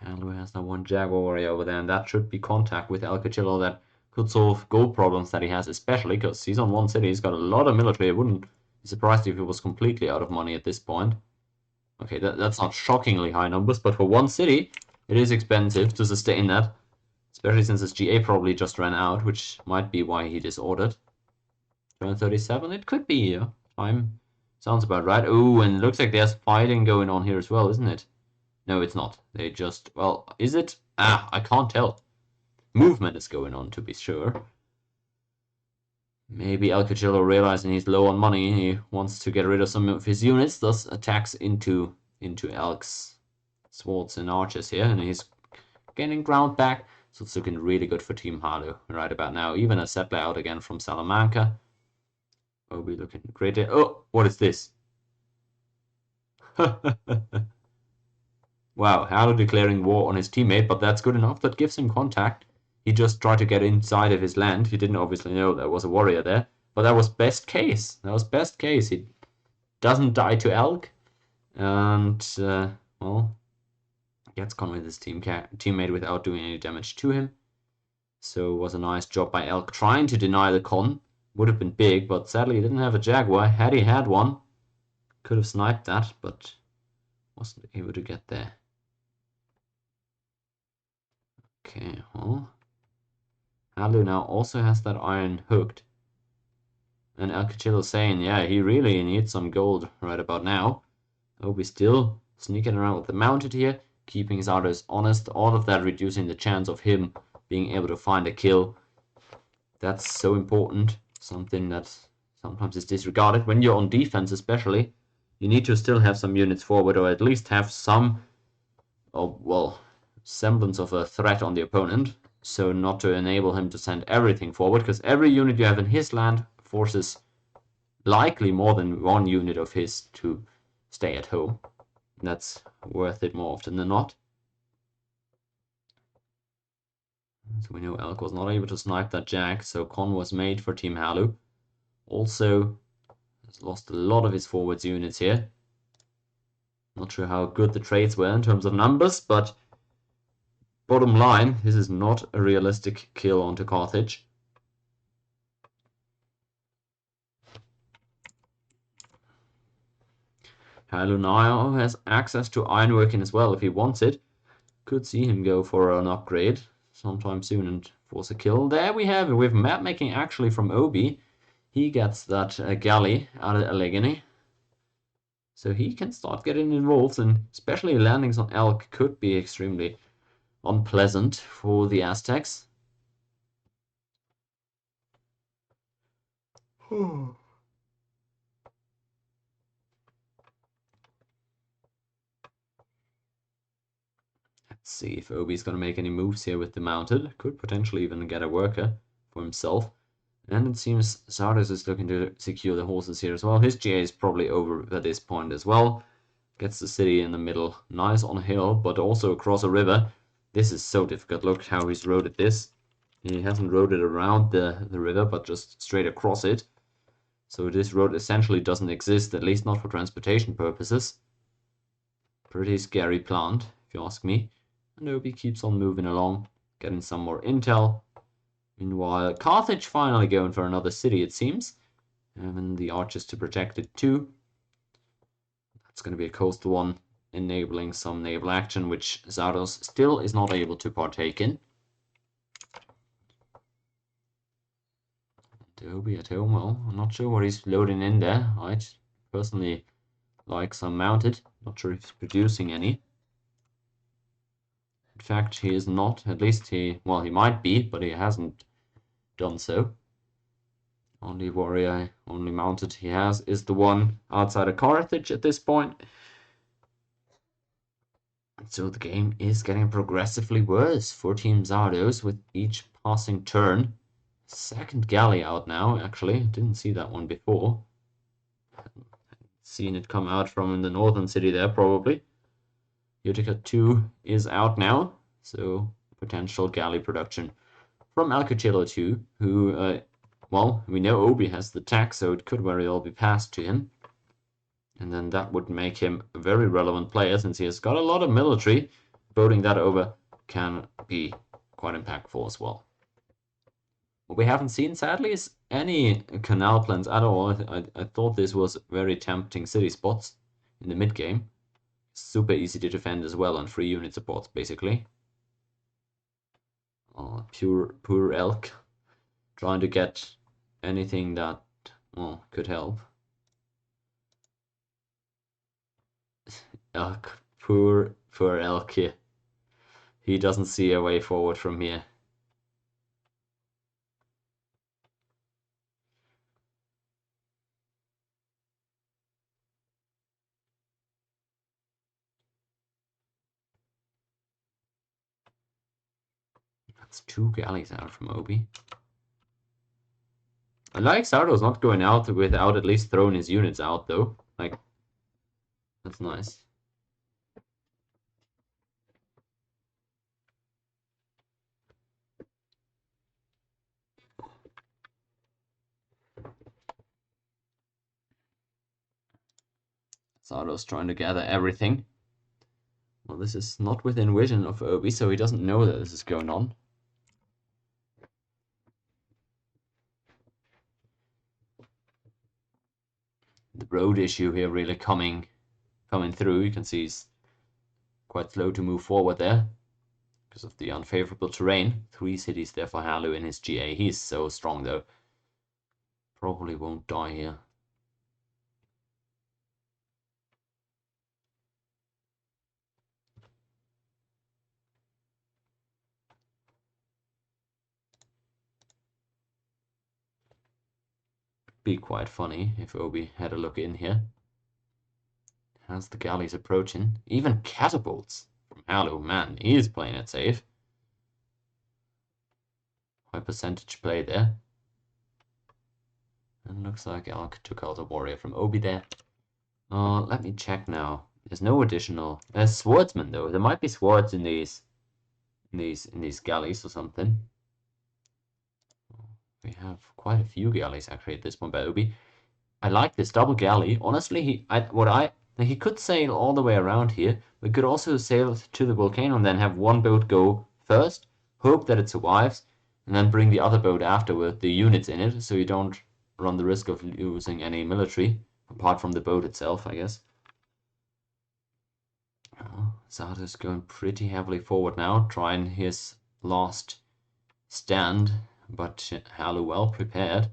Handlu has that one Jaguar warrior over there, and that should be contact with El Cuchillo that could solve gold problems that he has, especially because he's on one city. He's got a lot of military. I wouldn't be surprised if he was completely out of money at this point. Okay, that's not shockingly high numbers, but for one city, it is expensive to sustain that. Especially since his GA probably just ran out, which might be why he disordered. Turn 37, it could be, yeah. Time sounds about right. Oh, and it looks like there's fighting going on here as well, isn't it? No, it's not. They just, well, is it? Ah, I can't tell. Movement is going on, to be sure. Maybe El Cuchillo, realizing he's low on money, he wants to get rid of some of his units, thus attacks into Elk's swords and archers here, and he's gaining ground back, so it's looking really good for Team Harlow right about now. Even a settler out again from Salamanca. Obi looking great. Oh, what is this? Wow, Harlow declaring war on his teammate, but that's good enough. That gives him contact. He just tried to get inside of his land. He didn't obviously know there was a warrior there, but that was best case. That was best case. He doesn't die to Elk, and well, gets con with his teammate without doing any damage to him. So it was a nice job by Elk trying to deny the con. Would have been big, but sadly he didn't have a Jaguar. Had he had one, could have sniped that, but wasn't able to get there. Okay, well, Harlow now also has that iron hooked. And El Cuchillo saying, yeah, he really needs some gold right about now. Obi still sneaking around with the mounted here, keeping his archers honest. All of that reducing the chance of him being able to find a kill. That's so important. Something that sometimes is disregarded. When you're on defense especially, you need to still have some units forward, or at least have some, well, semblance of a threat on the opponent. So not to enable him to send everything forward, because every unit you have in his land forces likely more than one unit of his to stay at home. That's worth it more often than not. So we know Elk was not able to snipe that Jag, so con was made for Team Harlow. Also, has lost a lot of his forwards units here. Not sure how good the trades were in terms of numbers, but bottom line, this is not a realistic kill onto Carthage. Harlow now has access to ironworking as well if he wants it. Could see him go for an upgrade sometime soon and force a kill. There we have it with map making actually from Obi. He gets that galley out of Allegheny. So he can start getting involved, and especially landings on Elk could be extremely unpleasant for the Aztecs. Let's see if Obi's going to make any moves here with the mounted. Could potentially even get a worker for himself. And it seems Zardes is looking to secure the horses here as well. His GA is probably over at this point as well. Gets the city in the middle. Nice on a hill, but also across a river. This is so difficult. Look how he's roaded this. He hasn't roaded around the river, but just straight across it. So this road essentially doesn't exist, at least not for transportation purposes. Pretty scary plant, if you ask me. And Obi keeps on moving along, getting some more intel. Meanwhile, Carthage finally going for another city, it seems. Having the archers to protect it too. That's going to be a coastal one, enabling some naval action, which Zardos still is not able to partake in. Obi at home, well, I'm not sure what he's loading in there. I'd personally like some mounted. Not sure if he's producing any. In fact, he is not. At least well, he might be, but he hasn't done so. Only warrior, only mounted he has is the one outside of Carthage at this point. So the game is getting progressively worse for Team Zardos with each passing turn. Second galley out now, actually. Didn't see that one before. Seen it come out from in the northern city there, probably. Utica 2 is out now, so potential galley production from El Cuchillo 2, who, well, we know Obi has the tech, so it could very well be passed to him. And then that would make him a very relevant player, since he has got a lot of military, boating that over can be quite impactful as well. What we haven't seen, sadly, is any canal plans at all. I thought this was very tempting city spots in the mid-game. Super easy to defend as well on 3 unit supports, basically. Oh, poor elk. Trying to get anything that, well, could help. Elk. Poor elk here. He doesn't see a way forward from here. That's 2 galleys out from Obi. I like Sardo's not going out without at least throwing his units out, though. Like, that's nice. Sardo's trying to gather everything. Well, this is not within vision of Obi, so he doesn't know that this is going on. The road issue here really coming through. You can see he's quite slow to move forward there because of the unfavorable terrain. 3 cities there for Halu in his GA. He's so strong though. Probably won't die here. Be quite funny if Obi had a look in here. As the galleys approaching, even catapults from Halu, man, he is playing it safe. High percentage play there. And looks like Elk took out a warrior from Obi there. Let me check now. There's no additional. There's swordsmen though. There might be swords in these galleys or something. We have quite a few galleys actually at this point by Obi. I like this double galley. Honestly, he could sail all the way around here. We could also sail to the volcano and then have one boat go first, hope that it survives, and then bring the other boat after with the units in it, so you don't run the risk of losing any military, apart from the boat itself, I guess. Oh, Zardo's going pretty heavily forward now, trying his last stand, but Halu well prepared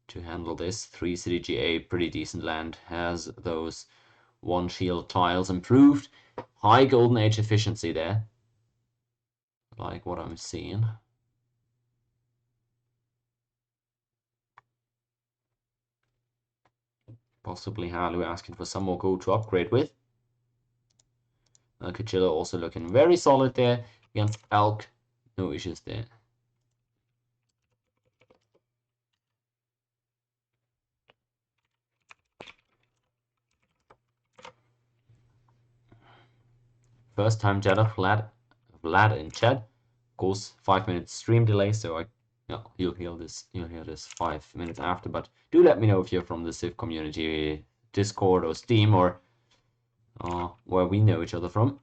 to handle this. 3 city GA, pretty decent land, has those 1 shield tiles improved. High golden age efficiency there. Like what I'm seeing. Possibly Halu asking for some more gold to upgrade with. Kachilla also looking very solid there against Elk. No issues there. First time Jetta Vlad in chat. Of course, 5-minute stream delay, so you'll hear this 5 minutes after. But do let me know if you're from the Civ community, Discord or Steam, or where we know each other from.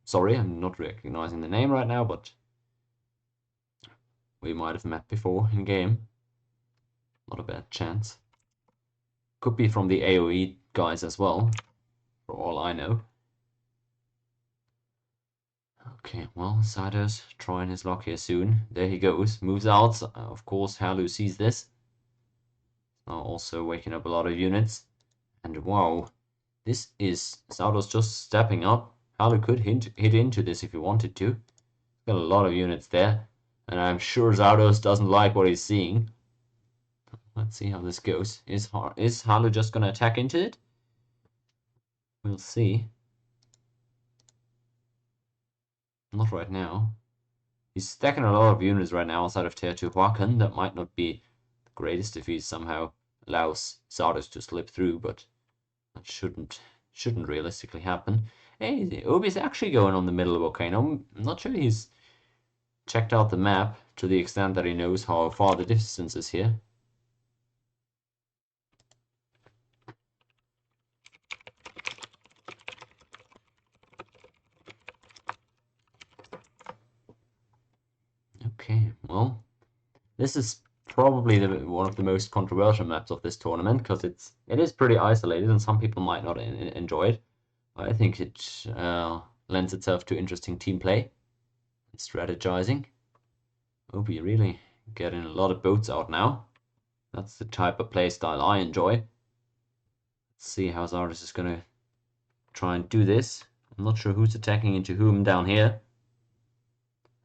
Sorry, I'm not recognizing the name right now, but we might have met before in game. Not a bad chance. Could be from the AoE guys as well, for all I know. Okay, well, Zardo's trying his luck here soon. There he goes, moves out. Of course, Halu sees this. Also waking up a lot of units. And wow, this is Zardo's just stepping up. Halu could hit into this if he wanted to. Got a lot of units there. And I'm sure Zardos doesn't like what he's seeing. Let's see how this goes. Is Halu just going to attack into it? We'll see. Not right now. He's stacking a lot of units right now outside of Teotihuacan. That might not be the greatest if he somehow allows Zardos to slip through, but that shouldn't realistically happen. Hey, Obi's actually going on the middle volcano. I'm not sure he's checked out the map to the extent that he knows how far the distance is here. Okay, well, this is probably one of the most controversial maps of this tournament because it is pretty isolated and some people might not enjoy it. I think it lends itself to interesting team play and strategizing. Obi really getting a lot of boats out now. That's the type of play style I enjoy. Let's see how Zardes is gonna try and do this. I'm not sure who's attacking into whom down here.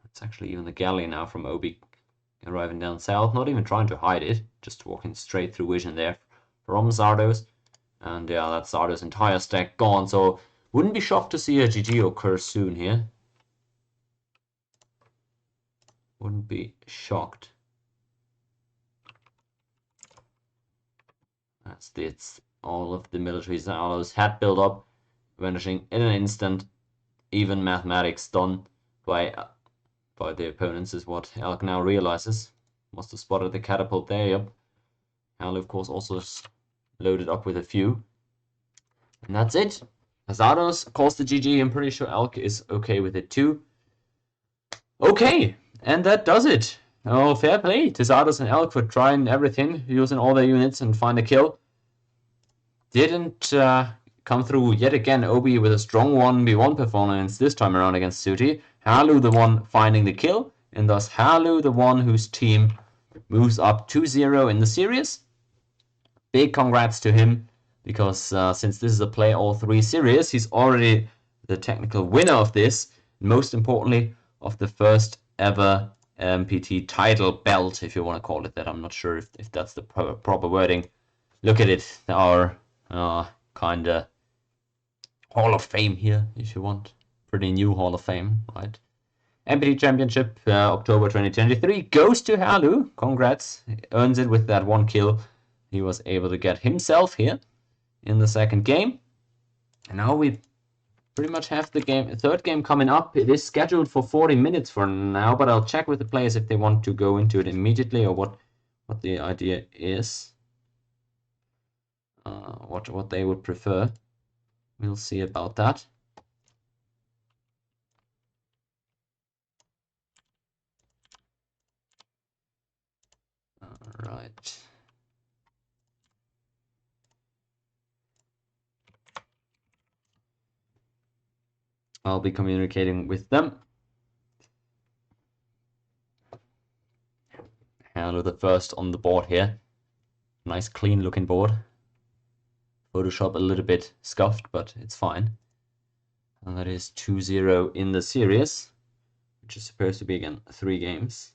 It's actually even the galley now from Obi arriving down south, not even trying to hide it, just walking straight through vision there from Zardos. And yeah, that's Zardos' entire stack gone, so wouldn't be shocked to see a GG occur soon here. Wouldn't be shocked. It's all of the military Zardos had built up, vanishing in an instant. Even mathematics done by the opponents is what Elk now realizes. Must have spotted the catapult there, yep. Halu, of course, also loaded up with a few. And that's it. Zardos calls the GG. I'm pretty sure Elk is okay with it too. Okay, and that does it. Oh, fair play to Zardos and Elk for trying everything, using all their units and find a kill. Didn't come through yet again. Obi with a strong 1v1 performance this time around against Suti. Halu the one finding the kill, and thus Halu the one whose team moves up 2-0 in the series. Big congrats to him, because since this is a play all 3 series, he's already the technical winner of this. Most importantly, of the first ever MPT title belt, if you want to call it that. I'm not sure if that's the proper wording. Look at it, our kind of Hall of Fame here, if you want. Pretty new Hall of Fame, right? MPT Championship, October 2023, goes to Halu. Congrats. He earns it with that 1 kill he was able to get himself here in the second game. And now we pretty much have the third game coming up. It is scheduled for 40 minutes for now, but I'll check with the players if they want to go into it immediately or what the idea is. What they would prefer. We'll see about that. All right. I'll be communicating with them. Halu the first on the board here. Nice clean looking board. Photoshop a little bit scuffed, but it's fine. And that is 2-0 in the series, which is supposed to be, again, 3 games.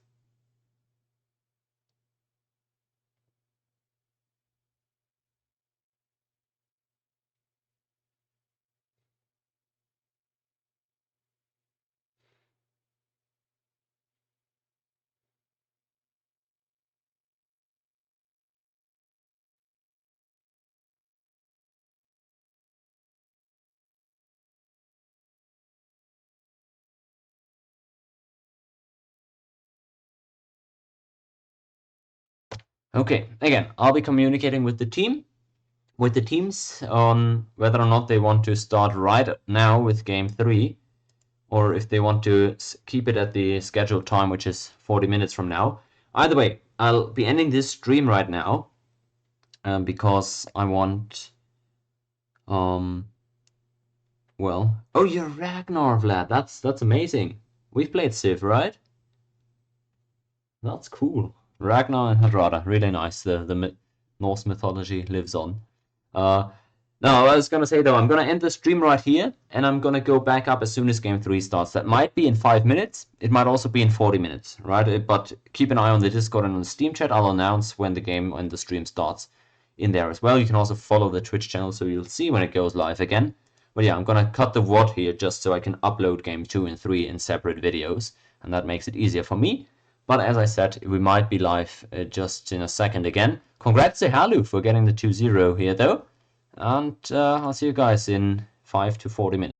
Okay, again, I'll be communicating with the teams on whether or not they want to start right now with game 3, or if they want to keep it at the scheduled time, which is 40 minutes from now. Either way, I'll be ending this stream right now, because I want, well, oh, you're Ragnar, Vlad, that's amazing. We've played Civ, right? That's cool. Ragnar and Hardrada, really nice. The Norse mythology lives on. Now, I was gonna say though, I'm gonna end the stream right here, and I'm gonna go back up as soon as game 3 starts. That might be in 5 minutes. It might also be in 40 minutes, right? But keep an eye on the Discord and on the Steam chat. I'll announce when the stream starts in there as well. You can also follow the Twitch channel so you'll see when it goes live again. But yeah, I'm gonna cut the VOD here just so I can upload game 2 and 3 in separate videos, and that makes it easier for me. But as I said, we might be live just in a second again. Congrats to Halu for getting the 2-0 here though. And I'll see you guys in 5 to 40 minutes.